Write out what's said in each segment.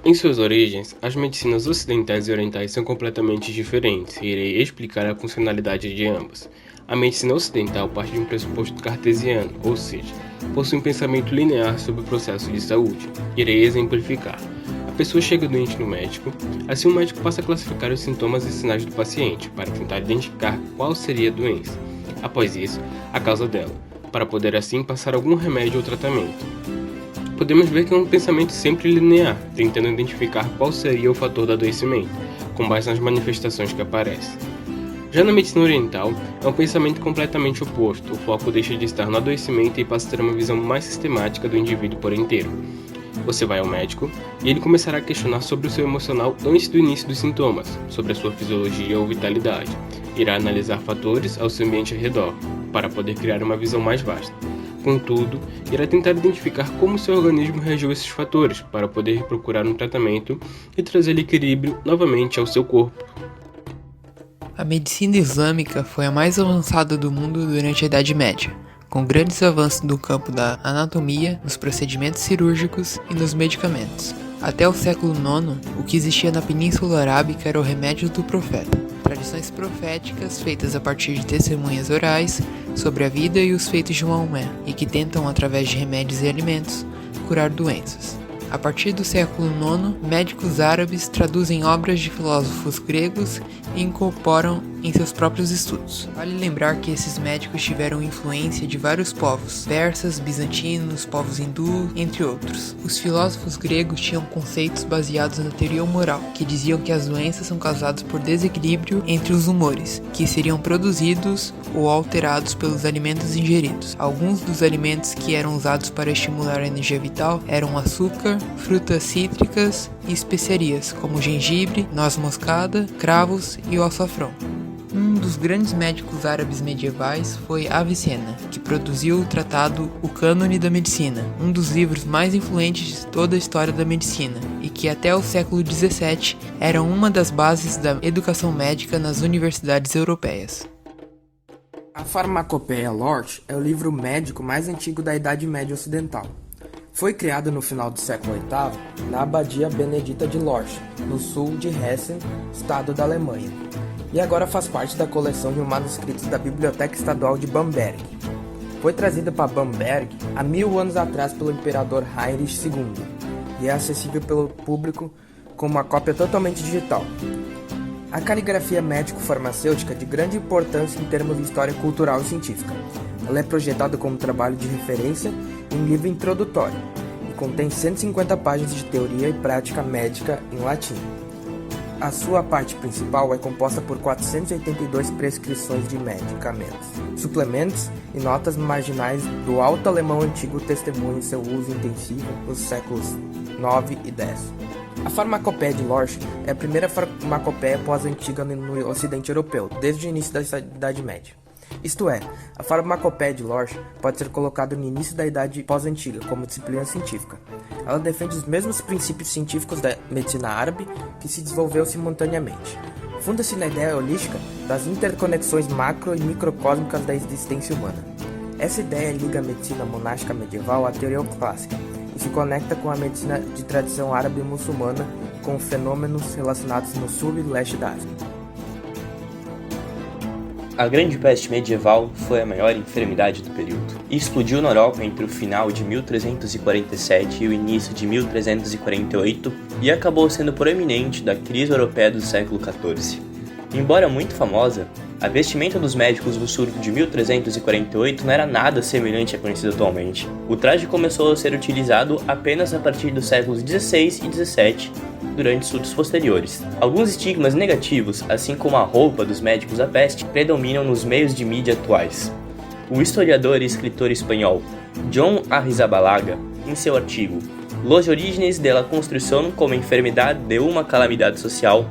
Em suas origens, as medicinas ocidentais e orientais são completamente diferentes e irei explicar a funcionalidade de ambas. A medicina ocidental parte de um pressuposto cartesiano, ou seja, possui um pensamento linear sobre o processo de saúde. Irei exemplificar. A pessoa chega doente no médico, assim o médico passa a classificar os sintomas e sinais do paciente para tentar identificar qual seria a doença. Após isso, a causa dela, para poder assim passar algum remédio ou tratamento. Podemos ver que é um pensamento sempre linear, tentando identificar qual seria o fator do adoecimento, com base nas manifestações que aparecem. Já na medicina oriental, é um pensamento completamente oposto, o foco deixa de estar no adoecimento e passa a ter uma visão mais sistemática do indivíduo por inteiro. Você vai ao médico e ele começará a questionar sobre o seu emocional antes do início dos sintomas, sobre a sua fisiologia ou vitalidade. Irá analisar fatores ao seu ambiente ao redor, para poder criar uma visão mais vasta. Contudo, irá tentar identificar como seu organismo reagiu a esses fatores, para poder procurar um tratamento e trazer equilíbrio novamente ao seu corpo. A medicina islâmica foi a mais avançada do mundo durante a Idade Média, com grandes avanços no campo da anatomia, nos procedimentos cirúrgicos e nos medicamentos. Até o século IX, o que existia na Península Arábica era o remédio do profeta. Tradições proféticas feitas a partir de testemunhas orais sobre a vida e os feitos de Maomé, e que tentam, através de remédios e alimentos, curar doenças. A partir do século IX, médicos árabes traduzem obras de filósofos gregos e incorporam em seus próprios estudos. Vale lembrar que esses médicos tiveram influência de vários povos, persas, bizantinos, povos hindus, entre outros. Os filósofos gregos tinham conceitos baseados na teoria moral, que diziam que as doenças são causadas por desequilíbrio entre os humores, que seriam produzidos ou alterados pelos alimentos ingeridos. Alguns dos alimentos que eram usados para estimular a energia vital eram o açúcar, frutas cítricas e especiarias, como gengibre, noz moscada, cravos e o açafrão. Um dos grandes médicos árabes medievais foi Avicena, que produziu o tratado O Cânone da Medicina, um dos livros mais influentes de toda a história da medicina, e que até o século XVII era uma das bases da educação médica nas universidades europeias. A Farmacopeia Lorsch é o livro médico mais antigo da Idade Média Ocidental. Foi criado no final do século VIII na Abadia Benedita de Lorsch, no sul de Hessen, estado da Alemanha, e agora faz parte da coleção de manuscritos da Biblioteca Estadual de Bamberg. Foi trazida para Bamberg há 1000 anos atrás pelo imperador Heinrich II e é acessível pelo público com uma cópia totalmente digital. A caligrafia médico-farmacêutica é de grande importância em termos de história cultural e científica. Ela é projetada como trabalho de referência em um livro introdutório e contém 150 páginas de teoria e prática médica em latim. A sua parte principal é composta por 482 prescrições de medicamentos, suplementos e notas marginais do alto alemão antigo testemunham seu uso intensivo nos séculos 9 e 10. A Farmacopeia de Lorsch é a primeira farmacopeia pós-antiga no ocidente europeu, desde o início da Idade Média. Isto é, a Farmacopeia de Lorsch pode ser colocada no início da Idade Pós-Antiga como disciplina científica. Ela defende os mesmos princípios científicos da medicina árabe que se desenvolveu simultaneamente. Funda-se na ideia holística das interconexões macro e microcósmicas da existência humana. Essa ideia liga a medicina monástica medieval à teoria clássica e se conecta com a medicina de tradição árabe e muçulmana com fenômenos relacionados no sul e leste da Ásia. A Grande Peste Medieval foi a maior enfermidade do período e explodiu na Europa entre o final de 1347 e o início de 1348 e acabou sendo proeminente da crise europeia do século XIV. Embora muito famosa, a vestimenta dos médicos do surto de 1348 não era nada semelhante à conhecida atualmente. O traje começou a ser utilizado apenas a partir dos séculos XVI e XVII, durante surtos posteriores. Alguns estigmas negativos, assim como a roupa dos médicos da peste, predominam nos meios de mídia atuais. O historiador e escritor espanhol Joan Arrizabalaga, em seu artigo Los orígenes de la construcción como enfermedad de uma calamidade social,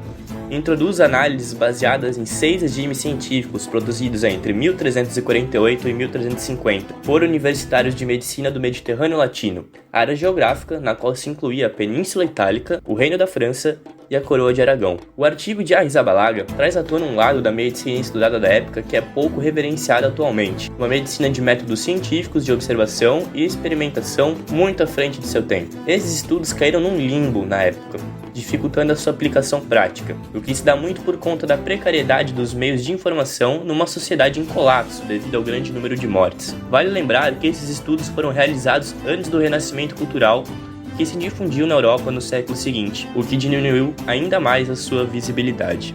introduz análises baseadas em 6 regimes científicos produzidos entre 1348 e 1350 por universitários de medicina do Mediterrâneo Latino, área geográfica na qual se incluía a Península Itálica, o Reino da França e a coroa de Aragão. O artigo de Arrizabalaga traz à tona um lado da medicina estudada da época que é pouco reverenciado atualmente, uma medicina de métodos científicos de observação e experimentação muito à frente de seu tempo. Esses estudos caíram num limbo na época, dificultando a sua aplicação prática, o que se dá muito por conta da precariedade dos meios de informação numa sociedade em colapso devido ao grande número de mortes. Vale lembrar que esses estudos foram realizados antes do renascimento cultural que se difundiu na Europa no século seguinte, o que diminuiu ainda mais a sua visibilidade.